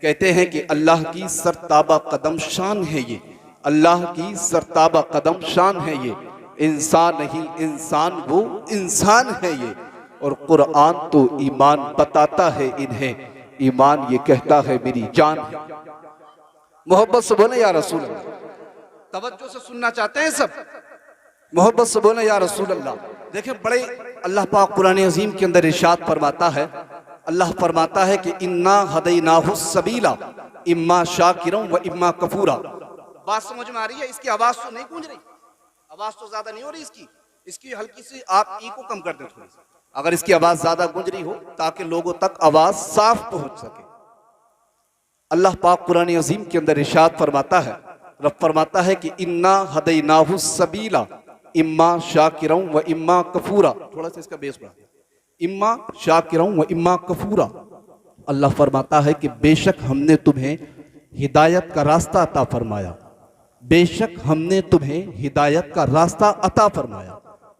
कहते हैं कि अल्लाह की सरताबा कदम शान है ये, अल्लाह की सरताबा कदम शान है ये, इंसान नहीं इंसान वो इंसान है ये। और कुरान तो ईमान बताता है इन्हें, ईमान ये कहता है मेरी जान है। मोहब्बत से बोले या रसूल अल्लाह। तवज्जो से सुनना चाहते हैं सब, मोहब्बत से बोले या रसूल अल्लाह। देखें बड़े अल्लाह पाक कुरान अजीम के अंदर इरशाद फरमाता है, अल्लाह फरमाता है कि इन्ना हदैनाहु सबीला इम्मा शाकिरन व इम्मा कफूरा। बात समझ में आ रही है? इसकी आवाज तो नहीं गूंज रही, आवाज तो ज्यादा नहीं हो रही इसकी हल्की सी आप ई को कम कर दें थोड़ी सी, अगर इसकी आवाज ज्यादा गूंज रही हो ताकि लोगों तक आवाज साफ पहुंच सके। अल्लाह पाक कुरान अजीम के अंदर इरशाद फरमाता है, रब फरमाता है कि इन्ना हदैनाहु सबीला इम्मा शाकिरन व इम्मा कफूरा। थोड़ा सा इसका बेस बढ़ा, इम्मा शाकिरन व इम्मा कफूरा। अल्लाह फरमाता है कि बेशक हमने तुम्हें हिदायत का रास्ता अता फरमाया, बेशक हमने तुम्हें हिदायत का रास्ता अता फरमाया।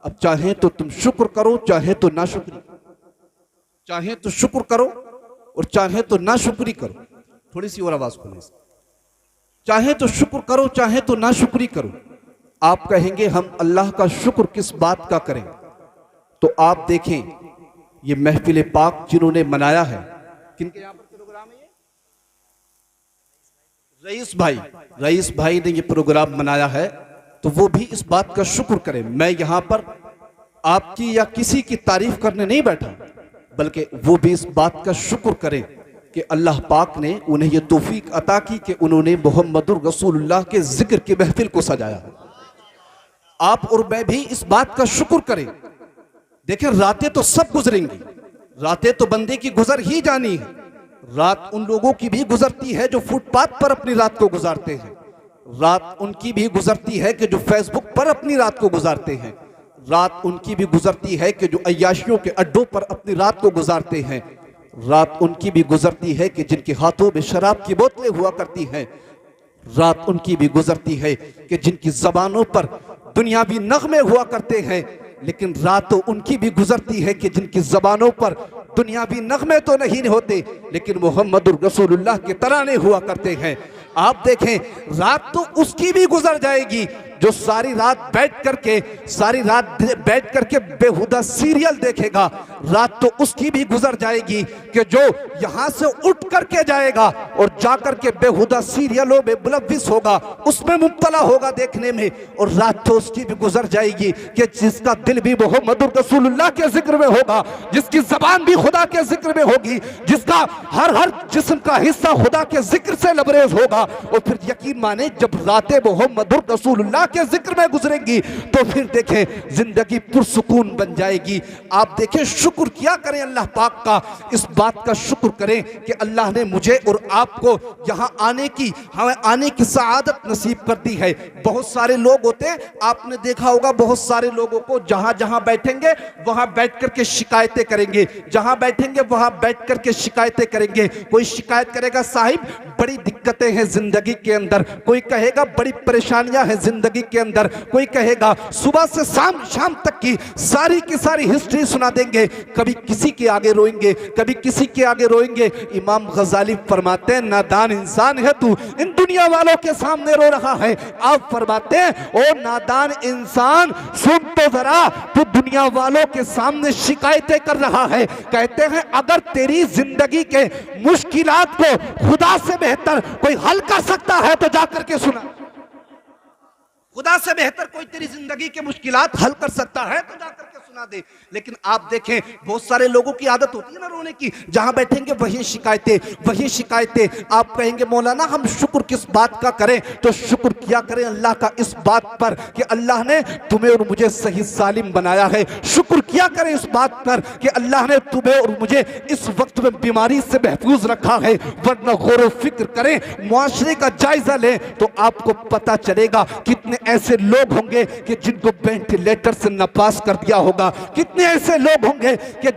अब चाहे तो तुम शुक्र करो चाहे तो नाशुक्री, चाहे तो शुक्र करो और चाहे तो नाशुक्री करो। थोड़ी सी और आवाज खोलें, चाहे तो शुक्र करो चाहे तो नाशुक्री करो। आप कहेंगे हम अल्लाह का शुक्र किस बात का करें, तो आप देखें ये महफिल पाक जिन्होंने मनाया है, किनके यहां पर प्रोग्राम है? ये रईस भाई ने ये प्रोग्राम मनाया है, तो वो भी इस बात का शुक्र करें। मैं यहां पर आपकी या किसी की तारीफ करने नहीं बैठा, बल्कि वो भी इस बात का शुक्र करें कि अल्लाह पाक ने उन्हें ये तौफीक अता की कि उन्होंने मोहम्मदुर रसूलुल्लाह के जिक्र की महफिल को सजाया। आप और मैं भी इस बात का शुक्र करें। देखें रातें तो सब गुजरेंगी, रातें तो बंदे की गुजर ही जानी है। रात उन लोगों की भी गुजरती है जो फुटपाथ पर अपनी रात को गुजारते हैं, रात उनकी भी गुजरती है कि जो फेसबुक पर अपनी रात को गुजारते हैं, रात उनकी भी गुजरती है कि जो अय्याशियों के अड्डों पर अपनी रात को गुजारते हैं, रात उनकी भी गुजरती है कि जिनके हाथों में शराब की बोतलें हुआ करती हैं, रात उनकी भी गुजरती है कि जिनकी जबानों पर दुनियावी नगमे हुआ करते हैं, लेकिन रात तो उनकी भी गुजरती है कि जिनकी जबानों पर दुनियावी नगमे तो नहीं होते लेकिन मोहम्मदुर रसूलुल्लाह के तराने हुआ करते हैं। आप देखें रात तो उसकी भी गुजर जाएगी जो सारी रात बैठ करके बेहुदा सीरियल देखेगा। रात तो उसकी भी गुजर जाएगी कि जो यहां से उठ करके जाएगा और जाकर के बेहुदा सीरियलों में मुलव्विस होगा, उसमें मुब्तला होगा देखने में। और रात तो उसकी भी गुजर जाएगी कि जिसका दिल भी मोहम्मद रसूलुल्लाह के जिक्र में होगा, जिसकी जबान भी खुदा के जिक्र में होगी, जिसका हर जिस्म का हिस्सा खुदा के जिक्र से लबरेज होगा। और फिर यकीन माने जब रातें मोहम्मद रसूलुल्लाह के जिक्र में गुजरेंगी तो फिर देखें जिंदगी पुरसुकून बन जाएगी। आप देखें शुक्र किया करें अल्लाह पाक का, इस बात का शुक्र करें कि अल्लाह ने मुझे और आपको यहाँ हमें आने की सआदत नसीब कर दी है। बहुत सारे लोग होते हैं, आपने देखा होगा बहुत सारे लोगों को जहां जहां बैठेंगे वहां बैठ करके शिकायतें करेंगे, जहां बैठेंगे वहां बैठ करके शिकायतें करेंगे। कोई शिकायत करेगा साहिब बड़ी दिक्कतें हैं जिंदगी के अंदर, कोई कहेगा बड़ी परेशानियां हैं जिंदगी के अंदर, कोई कहेगा सुबह से शाम तक की सारी हिस्ट्री सुना देंगे। कभी किसी के आगे रोएंगे, कभी किसी के आगे रोएंगे। इमाम गजाली फरमाते हैं नादान इंसान है तू, इन दुनिया वालों के सामने रो रहा है। आप फरमाते हैं ओ नादान इंसान सुन तो जरा, तू दुनिया वालों के सामने शिकायतें कर रहा है। कहते हैं अगर तेरी जिंदगी के मुश्किलात को खुदा से बेहतर कोई हल कर सकता है तो जाकर के सुना। खुदा से बेहतर कोई तेरी जिंदगी के मुश्किलात हल कर सकता है तो जाकर के सुना दे। लेकिन आप देखें बहुत सारे लोगों की आदत होती है ना रोने की, जहां बैठेंगे वही शिकायतें। आप कहेंगे मौलाना हम शुक्र किस बात का करें, तो शुक्र किया करें अल्लाह का इस बात पर कि अल्लाह ने तुम्हें और मुझे सही सालिम बनाया है। शुक्र किया करें इस बात पर कि अल्लाह ने तुम्हें और मुझे इस वक्त में बीमारी से महफूज रखा है। वरना गौर व फिक्र करें, मुआशरे का जायजा लें तो आपको पता चलेगा कितने ऐसे लोग होंगे कि जिनको वेंटिलेटर से नापास कर दिया होगा, कितने ऐसे लोग होंगे कि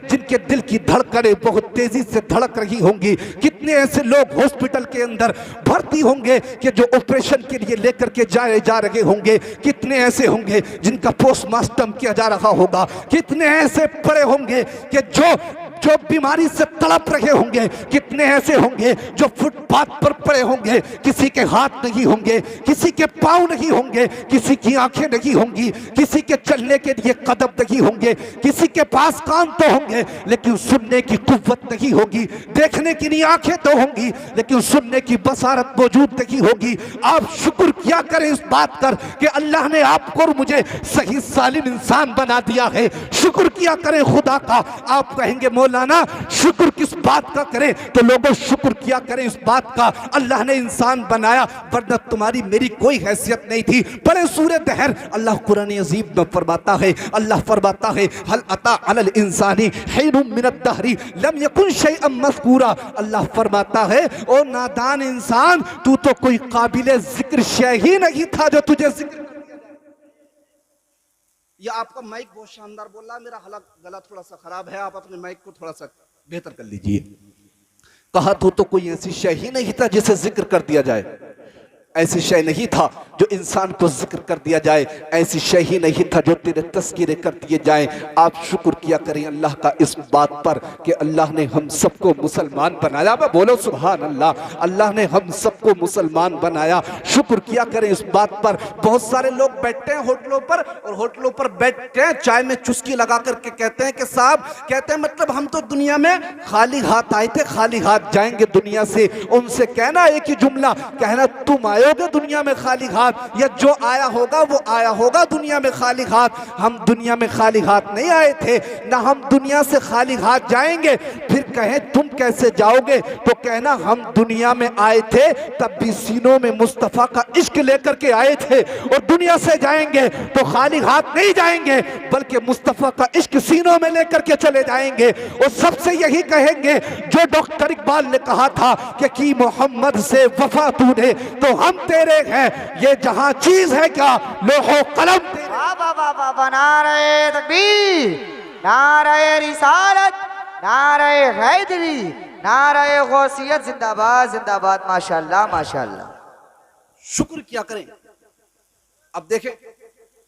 जिनके दिल की धड़कनें बहुत तेजी से धड़क रही होंगी, कितने ऐसे लोग हॉस्पिटल के अंदर भर्ती होंगे कि जो ऑपरेशन के लिए लेकर के जा रहे होंगे, कितने ऐसे होंगे जिनका पोस्टमार्टम किया जा रहा होगा, कितने ऐसे पड़े होंगे कि जो जो बीमारी से तड़प रहे होंगे, कितने ऐसे होंगे जो फुटपाथ पर पड़े होंगे, किसी के हाथ नहीं होंगे, किसी के पांव नहीं होंगे, किसी की आंखें नहीं होंगी, किसी के चलने के लिए कदम नहीं होंगे, किसी के पास कान तो होंगे लेकिन सुनने की कुव्वत नहीं होगी, देखने की नहीं आंखें तो होंगी लेकिन सुनने की बसारत मौजूद नहीं होगी। आप शुक्र किया करें इस बात कर कि अल्लाह ने आपको और मुझे सही सालिम इंसान बना दिया है। शुक्र किया करें खुदा का। आप कहेंगे मौलाना शुक्र किस बात का करें, तो लोगों शुक्र किया करें इस बात का अल्लाह ने इंसान बनाया, वरना तुम्हारी मेरी कोई हैसियत नहीं थी। बड़े सूरह दहर अल्लाह कुरान अजीब में फरमाता है, अल्लाह फरमाता है हल अता अलल इंसानी हिनुम मिनद दहरी लम यकुन शैअन मज़कूरा। अल्लाह फरमाता है ओ नादान इंसान, तू तो कोई काबिले जिक्र शै ही नहीं था जो तुझे जिक्र। या आपका माइक बहुत शानदार बोल रहा है, मेरा गला थोड़ा सा खराब है, आप अपने माइक को थोड़ा सा बेहतर कर लीजिए। कहा तो कोई ऐसी शय ही नहीं था जिसे जिक्र कर दिया जाए, ऐसी शय नहीं था जो इंसान को जिक्र कर दिया जाए, ऐसी शय ही नहीं था जो तेरे तस्कीरे कर दिए जाए। आप शुक्र किया करें अल्लाह का इस बात पर कि अल्लाह ने हम सबको मुसलमान बनाया। बोलो सुभान अल्लाह। अल्लाह ने हम सबको मुसलमान बनाया। शुक्र किया करें इस बात पर। बहुत सारे लोग बैठते हैं होटलों पर, और होटलों पर बैठते हैं चाय में चुस्की लगा करके कहते हैं कि साहब, कहते हैं मतलब हम तो दुनिया में खाली हाथ आए थे, खाली हाथ जाएंगे दुनिया से। उनसे कहना एक ही जुमला, कहना तुम आए दुनिया में खाली हाथ, या जो आया होगा वो आया होगा दुनिया में खाली हाथ। हम दुनिया में खाली हाथ नहीं आए थे, ना हम दुनिया से खाली हाथ जाएंगे। फिर कहें तुम कैसे जाओगे, तो कहना हम दुनिया में आए थे तब भी सीनों में मुस्तफा का इश्क लेकर के आए थे, और दुनिया से जाएंगे तो खाली हाथ नहीं जाएंगे बल्कि मुस्तफा का इश्क सीनों में लेकर के चले जाएंगे। और सबसे यही कहेंगे जो डॉक्टर इकबाल ने कहा था कि की मोहम्मद से वफा तूने तो हम तेरे हैं, ये जहां चीज है क्या लोहो कलम। नारे तकबीर, नारे रिसालत, नारे हैदरी, नारे गौसियत, जिंदाबाद जिंदाबाद, माशाल्लाह माशाल्लाह। शुक्र किया करें। अब देखें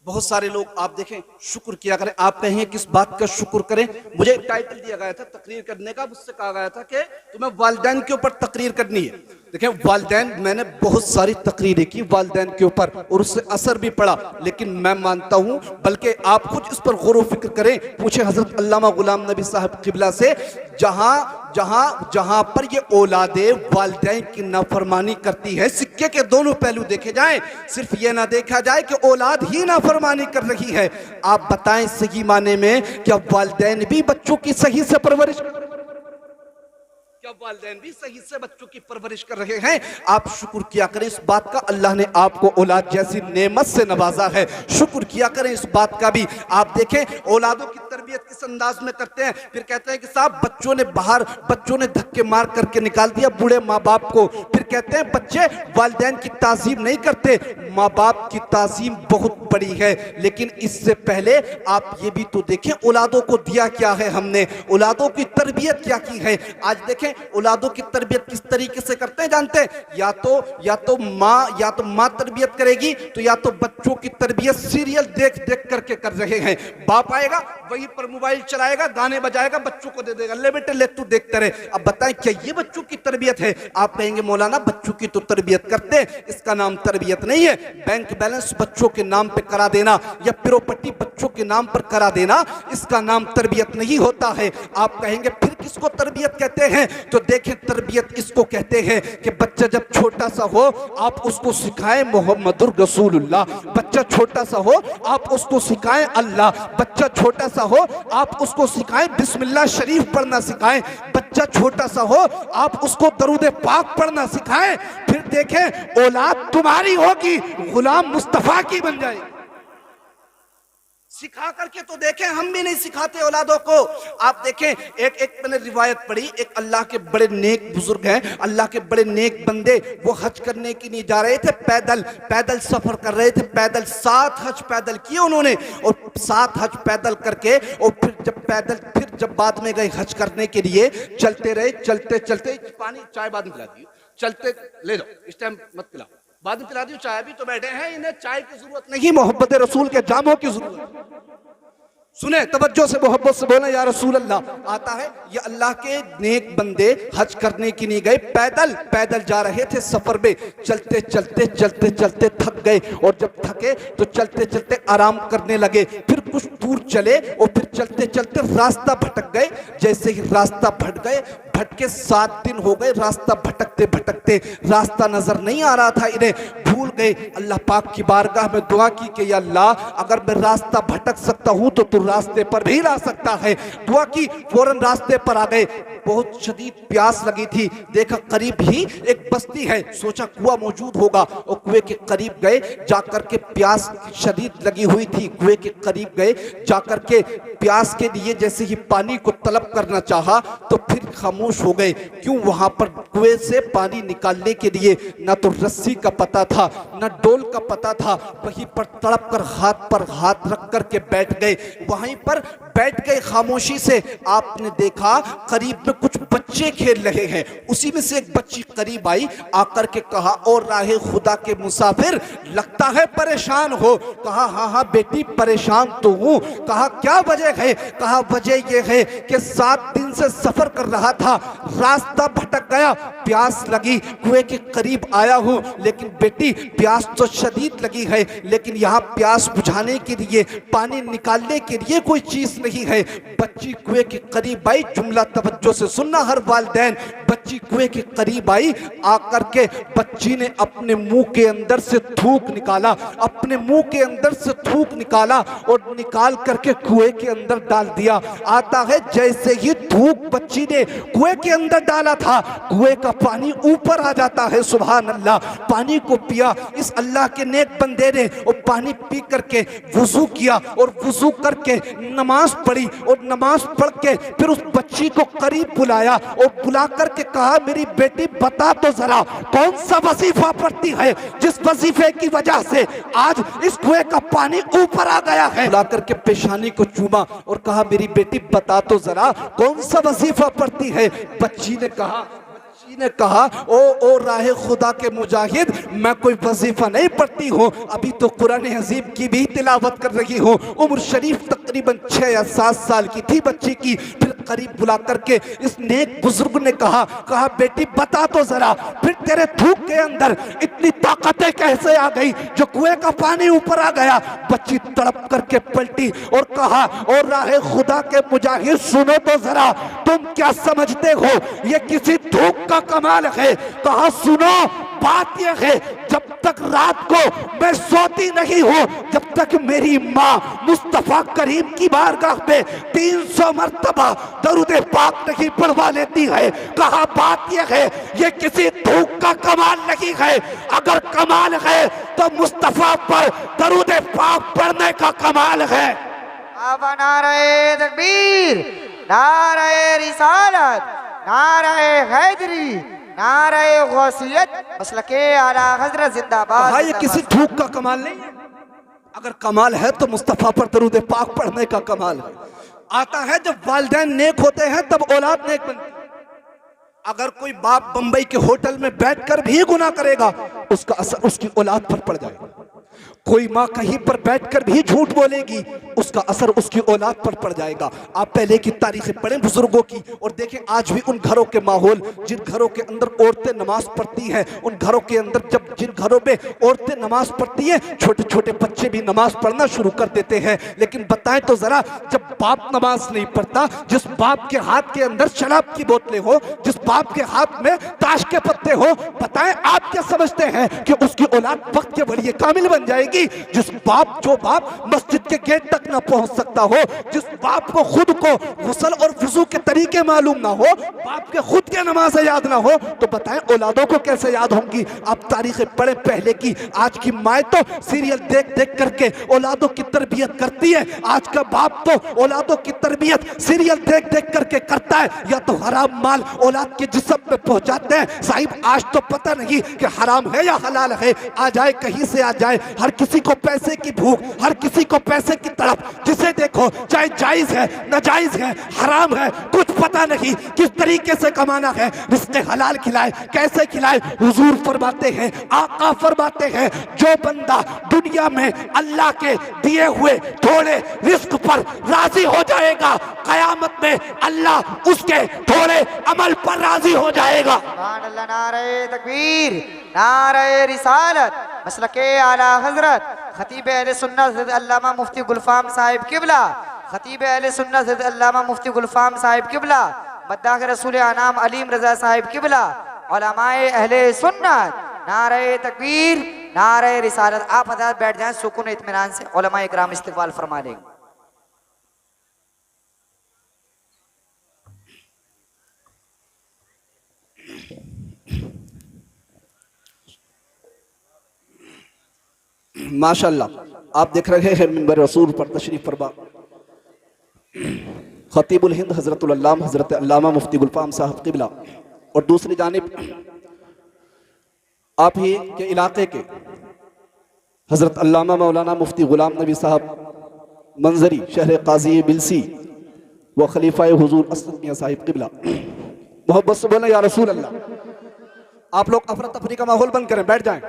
बहुत सारे लोग, आप देखें शुक्र किया करें। आप कहें किस बात का शुक्र करें। मुझे एक टाइटल दिया गया था तकरीर करने का, मुझसे कहा गया था कि तुम्हें वालिदैन के ऊपर तकरीर करनी है। देखें वालिदैन, मैंने बहुत सारी तकरीरें की वालिदैन के ऊपर और उससे असर भी पड़ा, लेकिन मैं मानता हूं बल्कि आप खुद इस पर गौर व फिक्र करें। पूछे हजरत अल्लामा गुलाम नबी साहब किबला से, जहां जहां जहां पर ये औलादे वालिदैन की नाफरमानी करती है, सिक्के के दोनों पहलू देखे जाएं, सिर्फ ये ना देखा जाए कि औलाद ही नाफरमानी कर रही है। आप बताएं सही माने में क्या वालिदैन भी बच्चों की सही से परवरिश, क्या वालिदैन भी सही से बच्चों की परवरिश कर रहे हैं? आप शुक्र किया करें इस बात का, अल्लाह ने आपको औलाद जैसी नेमत से नवाजा है। शुक्र किया करें इस बात का भी। आप देखें औलादों की तरबियत किस अंदाज में करते हैं। फिर कहते हैं कि साहब बच्चों ने बाहर, बच्चों ने धक्के मार करके निकाल दिया बूढ़े माँ बाप को। फिर कहते हैं बच्चे वालिदैन की ताज़ीम नहीं करते। माँ बाप की ताज़ीम बहुत बड़ी है, लेकिन इससे पहले आप ये भी तो देखें औलादों को दिया क्या है हमने, औलादों की तरबियत क्या की है। आज देखें औलादों की तरबियत किस तरीके से करते हैं जानते हैं? या तो माँ तरबियत करेगी, तो या तो बच्चों की तरबियत सीरियल देख देख करके कर रहे हैं। बाप आएगा वहीं पर मोबाइल चलाएगा, गाने बजाएगा, बच्चों को दे देगा, ले बेटे ले तू देखते रहे। अब बताएं क्या ये बच्चों की तरबियत है? आप कहेंगे मौलाना बच्चों की तो तरबियत करते हैं, इसका नाम तरबियत नहीं है। बैंक बैलेंस बच्चों के नाम पे करा देना या प्रॉपर्टी बच्चों के नाम पर करा देना, इसका नाम तरबियत नहीं होता है। आप कहेंगे फिर किसको तरबियत कहते हैं? तो देखें तरबियत इसको कहते हैं कि बच्चा जब छोटा सा हो आप उसको सिखाएं मोहम्मदुर रसूलुल्लाह। बच्चा छोटा सा हो आप उसको सिखाएं अल्लाह। बच्चा छोटा सा हो आप उसको सिखाएं बिस्मिल्लाह शरीफ पढ़ना सिखाएं। बच्चा छोटा सा हो आप उसको दरूद पाक पढ़ना सिखाएं। फिर देखें औलाद तुम्हारी होगी, गुलाम मुस्तफा की बन जाएगी। सिखा करके तो देखें, हम भी नहीं सिखाते औलादों को। आप देखें एक मैंने रिवायत पढ़ी, एक अल्लाह के बड़े नेक बुजुर्ग हैं, अल्लाह के बड़े नेक बंदे, वो हज करने के लिए जा रहे थे, पैदल सफर कर रहे थे, पैदल 7 हज पैदल किए उन्होंने। और 7 हज पैदल करके और फिर जब बाद में गए हज करने के लिए, चलते रहे, चलते चलते पानी चाय बाद में पिला दी, चलते ले जाओ, इस टाइम मत पिलाओ, बाद में पिला दी चाय। भी तो बैठे हैं, इन्हें चाय की जरूरत नहीं, मोहब्बत रसूल के जामों की जरूरत। सुने तवज्जो से मोहब्बत से बोले या रसूल अल्लाह। आता है ये अल्लाह के नेक बंदे हज करने की नहीं गए, पैदल पैदल जा रहे थे सफर में, चलते चलते चलते चलते थक गए और जब थके तो चलते चलते आराम करने लगे। फिर कुछ दूर चले और फिर चलते चलते रास्ता भटक गए। जैसे ही रास्ता भटक गए, भटके 7 दिन हो गए रास्ता भटकते भटकते, रास्ता नजर नहीं आ रहा था इन्हें, भूल गए। अल्लाह पाक की बारगाह में दुआ की कि या अल्लाह अगर मैं रास्ता भटक सकता हूं तो तू रास्ते पर भी ला सकता है। दुआ की, फौरन रास्ते पर आ गए। बहुत शदीद प्यास लगी थी, देखा करीब ही एक बस्ती है, सोचा कुआं मौजूद होगा और कुएं के करीब गए। जाकर के प्यास शदीद लगी हुई थी, कुएं के करीब गए, जाकर के प्यास के लिए जैसे ही पानी को तलब करना चाहा तो फिर खामोश हो गए। क्यों? वहां पर कुएं से पानी निकालने के लिए ना तो रस्सी का पता था ना डोल का पता था। वहीं पर तड़प कर हाथ पर हाथ रख कर के बैठ गए। वहीं पर बैठ गए खामोशी से। आपने देखा करीब में कुछ बच्चे खेल रहे हैं। उसी में से एक बच्ची करीब आई, आकर के कहा और राहे खुदा के मुसाफिर लगता है परेशान हो। कहा हाँ हाँ बेटी परेशान तो हूं। कहा क्या वजह है? कहा वजह यह है कि 7 दिन से सफर कर रहा था, रास्ता भटक गया, प्यास लगी, कुएं के करीब आया हूं। लेकिन बेटी प्यास तो शदीद लगी है, लेकिन यहाँ प्यास बुझाने के लिए, पानी निकालने के लिए कोई चीज नहीं है। बच्ची कुएं के करीब आई, जुमला तवज्जो से सुनना हर वालिदैन। बच्ची कुएं के करीब आई, आकर के बच्ची ने अपने मुंह के अंदर से थूक निकाला, अपने मुंह के अंदर से थूक निकाला और निकाल करके कुएं के अंदर डाल दिया। आता है जैसे ही थूक बच्ची ने कुएं के अंदर डाला था, कुएं का पानी ऊपर आ जाता है। सुभान अल्लाह। पानी को पिया इस अल्लाह के नेक बंदे ने और पानी पी करके वुजू किया और वुजू करके नमाज पढ़ी और नमाज पढ़ के फिर उस बच्ची को करीब बुलाया और बुला करके कहा मेरी बेटी बता तो जरा कौन सा वजीफा पढ़ती है जिस वजीफे की वजह से आज इस कुएं का पानी ऊपर आ गया है। बुला करके पेशानी को चूमा और कहा मेरी बेटी बता तो जरा कौन सा वजीफा पढ़ती है। बच्ची ने कहा ओ राहे खुदा के मुजाहिद मैं कोई वजीफा नहीं पढ़ती हूँ, अभी तो कुरान हजीब की भी तिलावत कर रही हूँ। उम्र शरीफ तकरीबन 6 या 7 साल की थी बच्ची की। फिर करीब बुला करके इस नेक बुजुर्ग ने कहा बेटी बता तो जरा फिर तेरे थूक के अंदर इतनी ताकतें कैसे आ गई जो कुएं का पानी ऊपर आ गया। बच्ची तड़प करके पलटी और कहा और राहे खुदा के मुजाहिद सुनो तो जरा तुम क्या समझते हो ये किसी थूक का कमाल है। कहा सुनो बात यह है जब तक रात को मैं सोती नहीं हूं जब तक मेरी माँ मुस्तफा करीम की बारगाह पे 300 मर्तबा दरूद पाक नहीं पढ़वा लेती है। कहा बात यह है ये किसी धूप का कमाल नहीं है, अगर कमाल है तो मुस्तफा पर दरूद पाक पढ़ने का कमाल है। अब नारे तकबीर, नारे रिसालत, नारे हैदरी, नारे गौसियत, मसलके आला हजरत जिंदाबाद। ये किसी धूप का कमाल नहीं है, अगर कमाल है तो मुस्तफा पर दरूद पाक पढ़ने का कमाल है। आता है जब वालिदैन नेक होते हैं तब औलाद नेक बनती है। अगर कोई बाप बंबई के होटल में बैठकर भी गुनाह करेगा उसका असर उसकी औलाद पर पड़ जाएगा। कोई माँ कहीं पर बैठकर भी झूठ बोलेगी उसका असर उसकी औलाद पर पड़ जाएगा। आप पहले की तारीखें पढ़ें बुजुर्गों की और देखें आज भी उन घरों के माहौल जिन घरों के अंदर औरतें नमाज पढ़ती हैं, उन घरों के अंदर जब जिन घरों में औरतें नमाज पढ़ती हैं छोटे छोटे बच्चे भी नमाज पढ़ना शुरू कर देते हैं। लेकिन बताएं तो जरा जब बाप नमाज नहीं पढ़ता, जिस बाप के हाथ के अंदर शराब की बोतलें हो, जिस बाप के हाथ में ताश के पत्ते हो, बताएं आप क्या समझते हैं कि उसकी औलाद वक्त के बढ़िए कामिल बन जाएगी? जिस बाप जो बाप मस्जिद के गेट तक ना पहुंच सकता हो, जिस बाप को खुद को गुस्ल और वुजू के तरीके मालूम ना हो, बाप के खुद के नमाज याद ना हो, तो बताएं औलादों को कैसे याद होंगी? आप तारीखें पढ़े पहले की। आज की माए तो सीरियल देख देख करके औलादों की तरबियत करती है, आज का बाप तो औलादों की तरबियत सीरियल देख देख करके करता है। या तो हराम माल औलाद के जिस्म पे पहुंचाते हैं। साहिब आज तो पता नहीं कि हराम है या हलाल है, आ जाए कहीं से आ जाए, हर किसी को पैसे की भूख, हर किसी को पैसे की तड़प। जिसे देखो चाहे जायज है नाजायज है हराम है कुछ पता नहीं, किस तरीके से कमाना है, रिस्क हलाल खिलाए कैसे खिलाए। हुजूर फरमाते हैं, आका फरमाते हैं, जो बंदा दुनिया में अल्लाह के दिए हुए थोड़े रिस्क पर राजी हो जाएगा, कयामत में अल्लाह उसके थोड़े अमल पर राजी हो जाएगा। सुभान अल्लाह, नारे तकबीर, नारे रिसालत, मसलके आला हजरत खतीब अहले सुन्नत हज़रत अल्लामा मुफ्ती गुलफाम साहिब किबला, खतीब अहले सुन्नत हज़रत अल्लामा मुफ्ती गुलफाम साहिब किबला, मद्दाह रसूल अनाम अलीम रजा साहिब किबला, उलमाए अहले सुन्नत, नारे तकबीर, नारे रिसालत। आप हज़रात बैठ जाएं सुकून इत्मीनान से, उलमाए इकराम इस्तकबाल फरमा लेंगे। माशाअल्लाह आप देख रहे हैं मिंबर रसूल पर तशरीफ फरमा खतीबुल हिंद हजरतुल अल्लामा हजरत अल्लामा मुफ्ती गुलफाम साहब किबला, और दूसरी जानिब आप ही के इलाके के हजरत अल्लामा मौलाना मुफ्ती गुलाम नबी साहब मंजरी शहर काजी बिलसी व खलीफा हुजूर असद मियां साहिब किबला। मोहब्बत से बोले या रसूल अल्लाह। आप लोग अफरा तफरी का माहौल बंद करें, बैठ जाएं।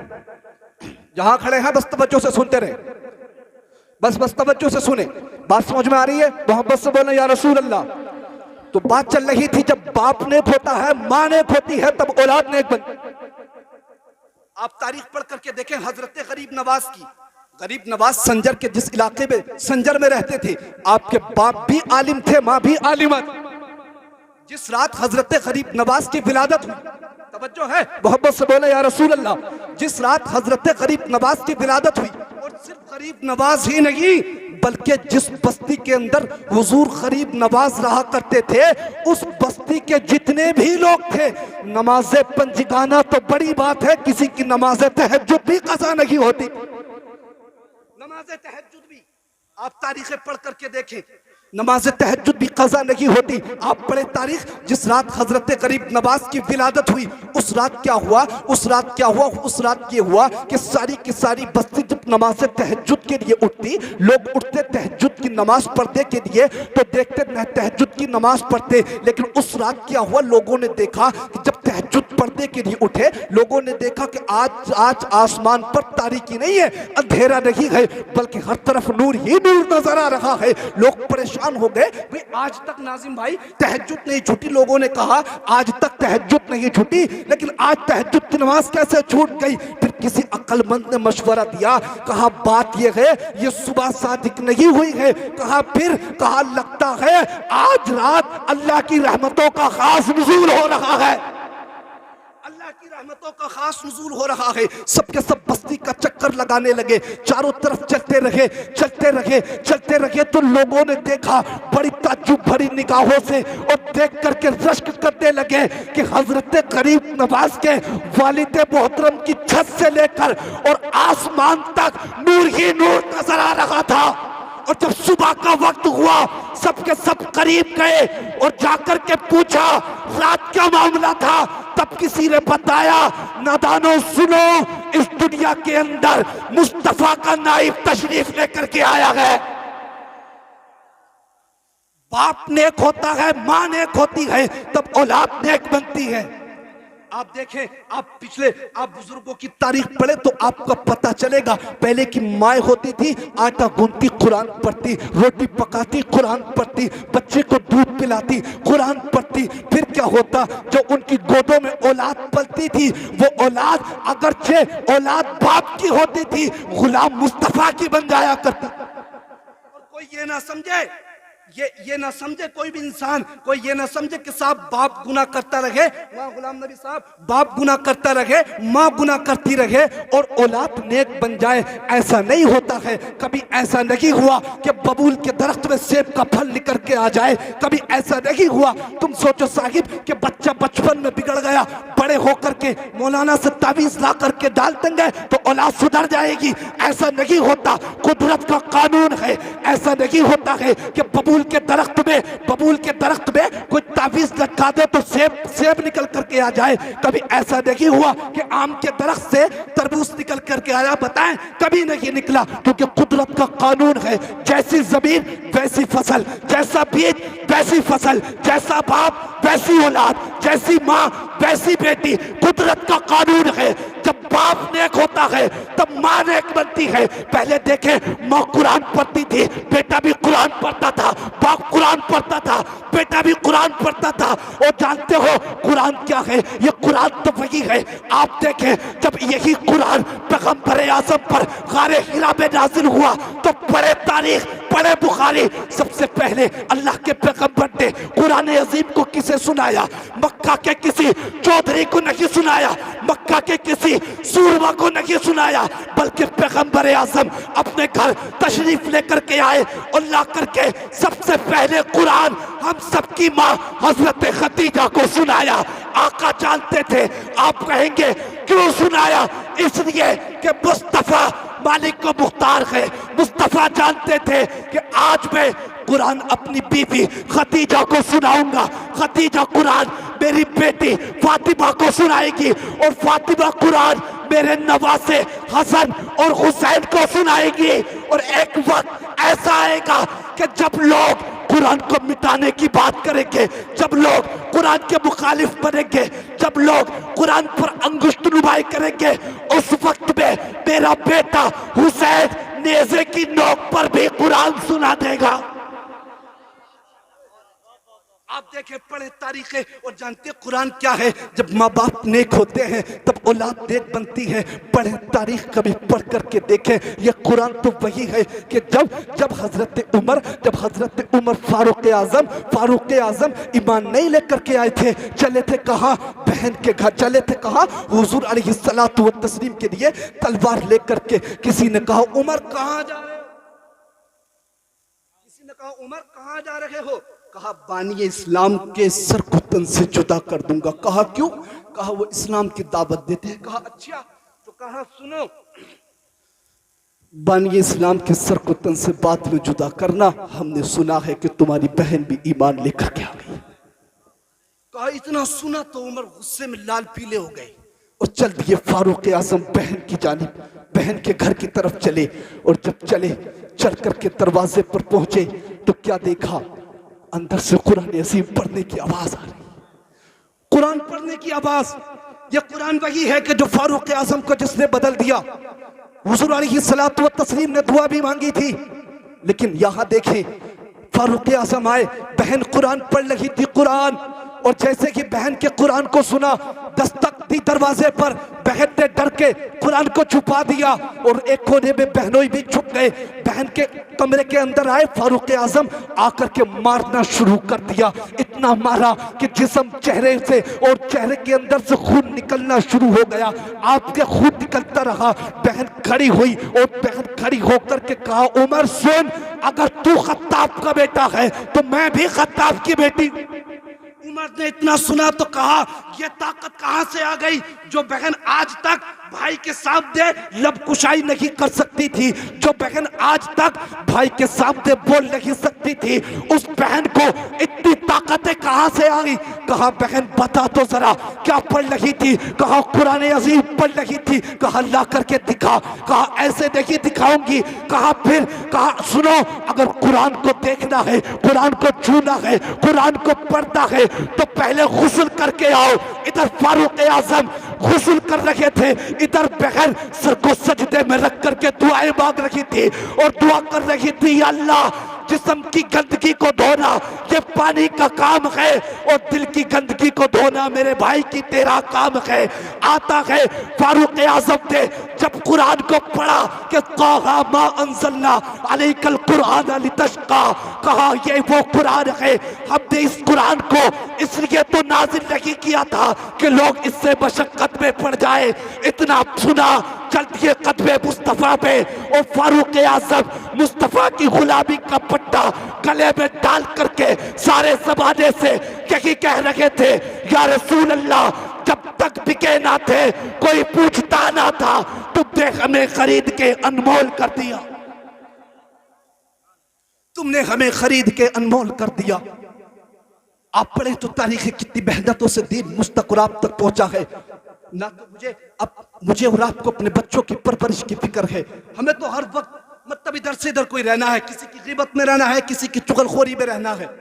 जहां खड़े हैं बस तवज्जो से सुनते रहे, बस तवज्जो से सुने। बात समझ में आ रही है? मोहब्बत से बोले या रसूल अल्लाह। तो बात चल रही थी, जब बाप नेक होता है, मां नेक होती है, तब औलाद नेक बनती। आप तारीख पढ़ करके देखें हजरत गरीब नवाज की। गरीब नवाज संजर के जिस इलाके में संजर में रहते थे, आपके बाप भी आलिम थे, मां भी आलिमा थी। जिस रात हजरत गरीब नवाज की विलादत हुई, तवज्जो है, मोहब्बत से बोले या रसूल अल्लाह। जिस रात हजरत गरीब नवाज की विलादत हुई, और सिर्फ गरीब नवाज ही नहीं बल्कि जिस बस्ती के अंदर हुजूर गरीब नवाज रहा करते थे, उस बस्ती के जितने भी लोग थे, नमाज पंजगाना तो बड़ी बात है, किसी की नमाज तहज्जुद भी कज़ा नहीं होती। नमाज तहज्जुद भी आप तारीखें पढ़ करके देखें, नमाज तहज्जुद भी कज़ा नहीं होती। आप पढ़े तारीख, जिस रात हजरत गरीब नवाज की विलादत हुई, उस रात क्या हुआ, उस रात क्या हुआ, उस रात ये हुआ कि सारी की सारी बस्ती जब नमाज तहज्जुद के लिए उठती, लोग उठते तहज्जुद की नमाज पढ़ने के लिए, तो देखते तहज्जुद की नमाज पढ़ते। लेकिन उस रात क्या हुआ, लोगों ने देखा कि जब तहज्जुद पढ़ने के लिए उठे, लोगों ने देखा कि आज आसमान पर तारीकी नहीं है, अंधेरा नहीं है, बल्कि हर तरफ नूर ही नूर नजर आ रहा है। लोग परेशान हो गए, भाई आज तक नाजिम भाई तहज्जुद नहीं छूटी। लोगों ने कहा आज तक तहज्जुद नहीं छूटी, लेकिन आज तहज्जुद की नमाज कैसे छूट गई? फिर किसी अक्लमंद ने मशवरा दिया, कहा बात यह है, ये सुबह सादिक नहीं हुई है। कहा लगता है आज रात अल्लाह की रहमतों का खास नुज़ूल हो रहा है, अल्लाह की रहमतों का खास नुज़ूल हो रहा है। सबके सब बस्ती का चक्कर लगाने लगे, चारों तरफ चलते रहे। तो लोगों ने देखा बड़ी ताज्जुब भरी निगाहों से, और देख करके रश्क करने लगे कि हजरत गरीब नवाज के वालिद मोहतरम की छत से लेकर और आसमान तक नूर ही नूर नजर आ रहा था। और जब सुबह का वक्त हुआ, सबके सब करीब गए और जाकर के पूछा रात क्या मामला था। तब किसी ने बताया, नादानो सुनो, इस दुनिया के अंदर मुस्तफा का नाइब तशरीफ लेकर के आया है। बाप नेक होता है, मां नेक होती है, तब औलाद नेक बनती है। आप देखें, आप बुजुर्गों की तारीख पढ़े तो आपको पता चलेगा, पहले की माए होती थी, आटा गूंथती, कुरान पढ़ती, रोटी पकाती, कुरान पढ़ती, बच्चे को दूध पिलाती, कुरान पढ़ती। फिर क्या होता, जो उनकी गोदों में औलाद पलती थी, वो औलाद अगरचे औलाद बाप की होती थी, गुलाम मुस्तफा की बन जाया करती। और कोई ये ना समझे, ये ना समझे कोई भी इंसान, कोई ये ना समझे कि साहब बाप गुनाह करता रहे, मां गुलाम नबी साहब बाप गुनाह करता रहे, मां गुनाह करती रहे और औलाद नेक बन जाए। ऐसा नहीं होता है। कभी ऐसा नहीं हुआ कि बबूल के दरख्त में सेब का फल निकल के आ जाए, कभी ऐसा नहीं हुआ। तुम सोचो साहिब कि बच्चा बचपन में बिगड़ गया, बड़े होकर के मौलाना से तावीज ला करके डाल देंगे तो औलाद सुधर जाएगी, ऐसा नहीं होता। कुदरत का कानून है, ऐसा नहीं होता है कि बबूल बबूल के दरख्त में कोई तावीज लटका दे तो सेब निकल करके आ जाए। कभी ऐसा नहीं हुआ कि आम के दरख्त से तरबूज निकल करके आया, बताएं? कभी नहीं निकला, क्योंकि कुदरत का कानून है, जैसी जमीन वैसी फसल, जैसा बीज वैसी फसल, जैसा बाप वैसी औलाद, जैसी माँ वैसी बेटी। कुदरत का कानून है, जब बाप नेक होता है तब माँ नेक बनती है। पहले देखें, माँ कुरान पढ़ती थी, बेटा भी कुरान पढ़ता था, बाप कुरान पढ़ता था, बेटा भी कुरान पढ़ता था। और जानते हो कुरान क्या है? ये कुरान तो वही है। आप देखें, जब यही कुरान पैगंबर आज़म पर गारे हिरा में नाजिल हुआ तो पढ़े तारीख, पढ़े बुखारी, सबसे पहले अल्लाह के पैगंबर ने कुरान अजीम को किसे सुनाया? मक्का के किसी चौधरी को नहीं सुनाया, मक्का के किसी सूरमा को नहीं सुनाया, बल्कि पैगंबर आज़म अपने घर तशरीफ लेकर के आए और ला करके सबसे पहले कुरान हम सबकी माँ हजरत खदीजा को सुनाया। आका जानते थे। आप कहेंगे क्यों सुनाया? इसलिए कि मुस्तफा मालिक को मुख्तार है। मुस्तफा जानते थे कि आज मैं कुरान अपनी बीवी खदीजा को सुनाऊंगा, खदीजा कुरान मेरी बेटी फातिमा को सुनाएगी और फातिमा कुरान मेरे नवासे हसन और हुसैन को सुनाएगी। और एक वक्त ऐसा आएगा कि जब लोग कुरान को मिटाने की बात करेंगे, जब लोग कुरान के मुखालिफ बनेंगे, जब लोग कुरान पर अंगुष्ठ नुमाई करेंगे, उस वक्त में मेरा बेटा हुसैन नेज़े की नोक पर भी कुरान सुना देगा। आप देखें, पढ़े तारीखें और जानते कुरान क्या है। जब माँ बाप नेक होते हैं तब औलाद नेक बनती है। पढ़े तारीख कभी पढ़ करके देखें, ये कुरान तो वही है कि जब हजरत उमर फारूक आजम ईमान नहीं लेकर के आए थे, चले थे कहाँ? बहन के घर चले थे। कहाँ? हुजूर अलैहिस्सलातु व तस्लीम के लिए तलवार लेकर के। किसी ने कहा उमर कहाँ जा रहे हो? किसी ने कहा उमर कहाँ जा रहे हो? कहा बानी इस्लाम के सर को तन से जुदा कर दूंगा। कहा क्यों? कहा वो इस्लाम की दावत देते हैं। कहा अच्छा, तो कहा सुनो, बानी इस्लाम के सर को तन से बाद में जुदा करना, हमने सुना है कि तुम्हारी बहन भी ईमान लेकर के आ गई। कहा इतना सुना तो उमर गुस्से में लाल पीले हो गए और चल दिए फारूक आजम बहन की जानिब, बहन के घर की तरफ चले। और जब चल करके दरवाजे पर पहुंचे तो क्या देखा? अंदर से कुरान अजीम पढ़ने की आवाज आ रही। कुरान पढ़ने की आवाज। ये कुरान वही है कि जो फारूक आजम को जिसने बदल दिया। हुजूर अलैहिस्सलातु व तस्लीम ने दुआ भी मांगी थी, लेकिन यहां देखें फारूक आजम आए, बहन कुरान पढ़ रही थी कुरान, और जैसे कि बहन के कुरान को सुना, दस्तक दी दरवाजे पर, बहन ने डर के कुरान को छुपा दिया और एक कोने में बहनोई भी छुप गए। बहन के कमरे के अंदर आए फारूक आजम, आकर के मारना शुरू कर दिया। इतना मारा कि जिस्म चेहरे से और चेहरे के अंदर से खून निकलना शुरू हो गया। आपके खून निकलता रहा। बहन खड़ी हुई और बहन खड़ी होकर के कहा उमर सुन, अगर तू खत्ताब का बेटा है तो मैं भी खत्ताब की बेटी। उमर ने इतना सुना तो कहा यह ताकत कहां से आ गई जो बहन आज तक भाई के सामने लबकुशाई नहीं कर सकती थी, जो बहन आज तक भाई के सामने बोल नहीं सकती थी, उस बहन को इतनी ताकतें कहां से आ गई? कहा बहन बता तो जरा क्या पढ़ रही थी? कहा कुरान अजीम पढ़ रही थी। कहा ला करके दिखा। कहा ऐसे नहीं दिखाऊंगी। कहा फिर? कहा सुनो, अगर कुरान को देखना है, कुरान को छूना है, कुरान को पढ़ना है तो पहले गुस्ल करके आओ। इधर फारूक आजम गुस्ल कर रहे थे, इधर बहन सर को सजदे में रख करके दुआएं मांग रही थी और दुआ कर रही थी, या अल्लाह जिस्म की गंदगी को धोना ये पानी का काम है और दिल की गंदगी को धोना मेरे भाई की तेरा काम है। आता है फारूक आजम ने जब कुरान को पढ़ा कि कहा मा अंज़लना अलैकल कुरान लितश्का, कहा ये वो कुरान है, हमने इस कुरान को इसलिए तो नाजिल नहीं किया था कि लोग इससे मशक्कत में पड़ जाए। इतना सुना, चल दिए कदमे मुस्तफा पे और फारूक आजम मुस्तफा की गुलामी का पट्टा गले में डाल करके सारे जमाने से यही कह रहे थे, या रसूल अल्लाह जब तक बिके ना थे कोई पूछता ना था, तुमने हमें खरीद के अनमोल कर दिया। तुमने हमें खरीद के अनमोल कर दिया। आप पढ़े तो तारीख कितनी मेहनतों से दीन मुस्तक और आप तक पहुंचा है। ना तो मुझे और आपको अपने बच्चों की परवरिश की फिक्र है। हमें तो हर वक्त मतलब इधर से इधर कोई रहना है, किसी की गिबत में रहना है, किसी की चुगलखोरी में रहना है।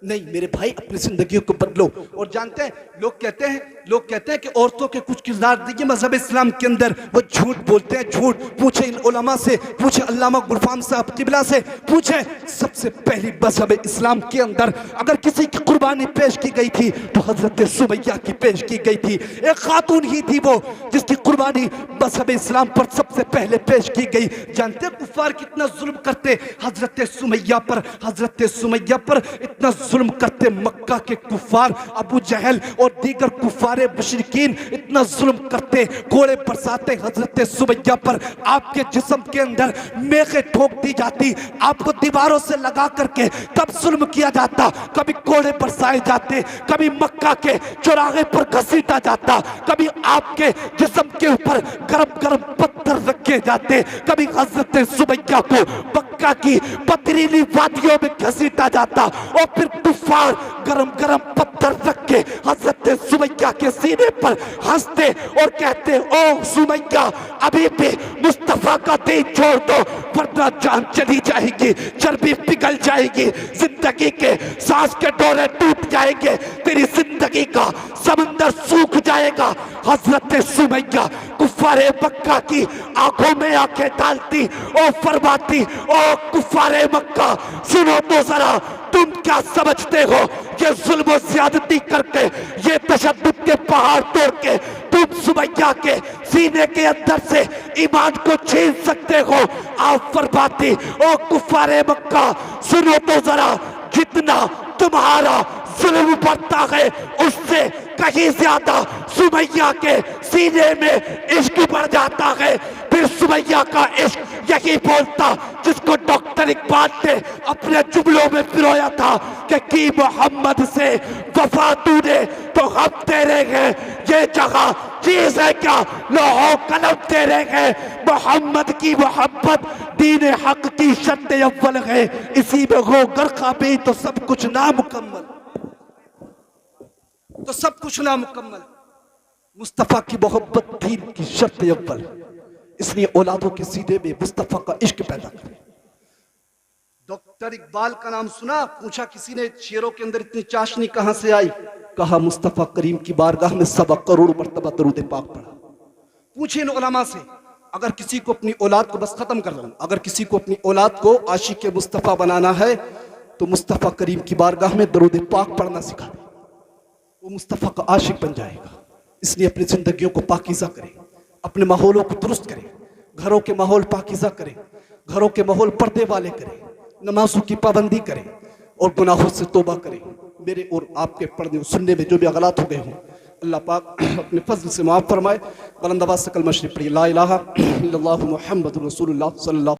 नहीं मेरे भाई, अपनी जिंदगियों को बदलो। और जानते हैं लोग कहते हैं कि औरतों के कुछ किरदार देखिए मजहब इस्लाम के अंदर, वो झूठ बोलते हैं, झूठ। पूछे इन उलमा से, पूछे अल्लामा गुलफाम साहब किबला से, पूछे सबसे पहली मजहब इस्लाम के अंदर अगर किसी की कुर्बानी पेश की गई थी तो हजरत सुमैया की पेश की गई थी। एक खातून ही थी वो जिसकी कुर्बानी मजहब इस्लाम पर सबसे पहले पेश की गई। जानते हैं कुफार कितना जुल्म करते हजरत सुमैया पर इतना जुल्म करते मक्का के कुफार, अबू जहल और दीगर कुफारे मुशरिकीन इतना जुल्म करते, कोड़े बरसाते हजरत सुमैया पर। आपके जिस्म के अंदर मेखे ठोक दी जाती, आपको दीवारों से लगा करके तब जुल्म किया जाता। कभी कोड़े बरसाए जाते, कभी मक्का के चौराहे पर घसीटा जाता, कभी आपके जिस्म के ऊपर गरम गरम पत्थर रखे जाते, कभी हजरत सुमैया को मक्का की पथरीली वादियों में घसीटा जाता और फिर कुफार गरम गरम पत्थर रख के हजरत सुमैया के सीने पर हंसते और कहते, ओ सुमैया अभी भी मुस्तफा का दीन छोड़ दो वरना जान चली जाएगी, चर्बी पिघल जाएगी, जिंदगी के सांस के डोरे टूट जाएंगे, तेरी जिंदगी का समंदर सूख जाएगा। हजरत सुमैया कुफारे मक्का की आंखों में आंखें डालती और फरमाती, ओ कुफारे मक्का सुनो तो जरा, तुम क्या समझते हो ये जुल्म ज्यादती करके, ये तशद्दुद के पहाड़ तोड़ के तुम सुमैया के सीने के अंदर से ईमान को छीन सकते हो। आप फरमाती, ओ कुफारे मक्का सुनो तो जरा, जितना तुम्हारा जुल्म बढ़ता है उससे कहीं ज्यादा सुमैया के सीने में इश्क बढ़ जाता है। फिर सुमैया का इश्क यही बोलता जिसको डॉक्टर इकबाल ने अपने जुमलों में पिरोया था कि की मोहम्मद से वफा तूने तो हम तेरे हैं, ये जगह चीज है क्या लोहो कलम तेरे हैं, मोहम्मद की मोहब्बत दीन हक की शर्त अव्वल है, इसी में हो गर्का भी तो सब कुछ नामुकम्मल, तो सब कुछ नामुकम्मल। मुस्तफा की मोहब्बत दीन की शर्त अव्वल, इसलिए औलादों के सीधे में मुस्तफा का इश्क पैदा करें। डॉक्टर इकबाल का नाम सुना, पूछा किसी ने शेरों के अंदर इतनी चाशनी कहां से आई, कहा मुस्तफा करीम की बारगाह में 100 करोड़ मर्तबा दरूद पाक पढ़ा। पूछे इन उलमा से, अगर किसी को अपनी औलाद को, बस खत्म कर रहा हूं, अगर किसी को अपनी औलाद को आशिक मुस्तफा बनाना है तो मुस्तफा करीम की बारगाह में दरूद पाक पढ़ना सिखा दे, वो मुस्तफा का आशिक बन जाएगा। इसलिए अपनी जिंदगियों को पाकीज़ा करें, अपने माहौलों को दुरुस्त करें, घरों के माहौल पाकीज़ा करें, घरों के माहौल पर्दे वाले करें, नमाजों की पाबंदी करें और गुनाहों से तौबा करें। मेरे और आपके पढ़ने सुनने में जो भी गलत हो गए हों अल्लाह पाक अपने फजल से माफ़ फरमाए। बुलंद आवाज़ से कलमा शरीफ पढ़िए, ला इलाहा इल्लल्लाहु मुहम्मदुर रसूलुल्लाह सल्लल्लाहु